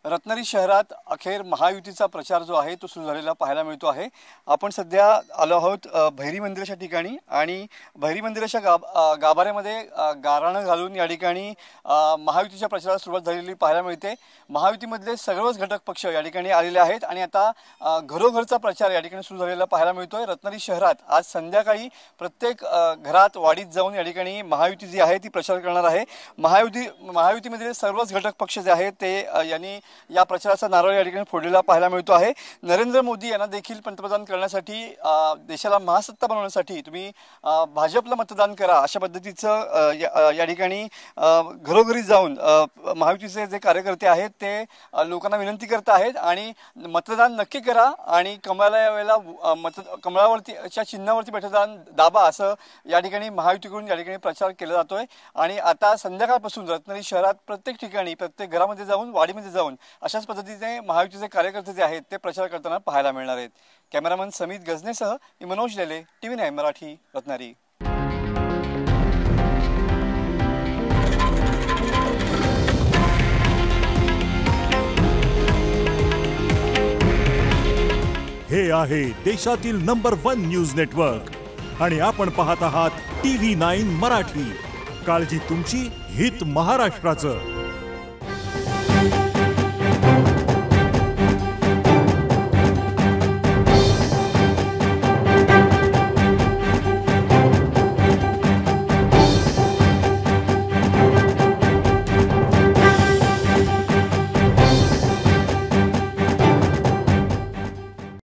रत्नागिरी शहरात अखेर महायुतीचा प्रचार जो आहे तो सुरू झालेला पाहायला मिळतो आहे। आपण सध्या आलो आहोत भैरी मंदिराच्या ठिकाणी आणि भैरी मंदिराच्या गाभाऱ्यामध्ये गाराणं घालून या ठिकाणी महायुतीच्या प्रचाराला सुरुवात झालेली पाहायला मिळते। महायुतीमधले सर्वच घटक पक्ष या ठिकाणी आलेले आहेत आणि आता घरोघरचा प्रचार या ठिकाणी सुरू झालेला पाहायला मिळतोय। रत्नागिरी शहरात आज संध्याकाळी प्रत्येक घरात वाडीत जाऊन या ठिकाणी महायुती जी आहे ती प्रचार करणार आहे। महायुतीमधले सर्वच घटक पक्ष जे आहेत ते यांनी या प्रचाराचा नारळ या ठिकाणी फोडलेला पाहायला मिळतो आहे। नरेंद्र मोदी यांना देखील पंतप्रधान करण्यासाठी देशाला महासत्ता बनवण्यासाठी तुम्ही भाजपला मतदान करा अशा पद्धतीचं या ठिकाणी घरोघरी जाऊन महायुतीचे जे कार्यकर्ते आहेत ते लोकांना विनंती करत आहेत आणि मतदान नक्की करा आणि कमळावरतीच्या चिन्हावरती मतदान दाबा असं या ठिकाणी महायुतीकडून या ठिकाणी प्रचार केला जातोय। आणि आता संध्याकाळपासून रत्नागिरी शहरात प्रत्येक ठिकाणी प्रत्येक घरामध्ये जाऊन वाडीमध्ये जाऊन अशाच पद्धतीने महायुतीचे कार्यकर्ते जे आहेत ते प्रचार करताना पाहायला मिळणार आहेत। कॅमेरामन समित गजनेसह मी मनोज लेले, TV9 मराठी, रत्नागिरी। हे आहे देशातील नंबर 1 न्यूज नेटवर्क आणि आपण पाहत आहात TV9 मराठी। काळजी तुमची, हित महाराष्ट्राचं।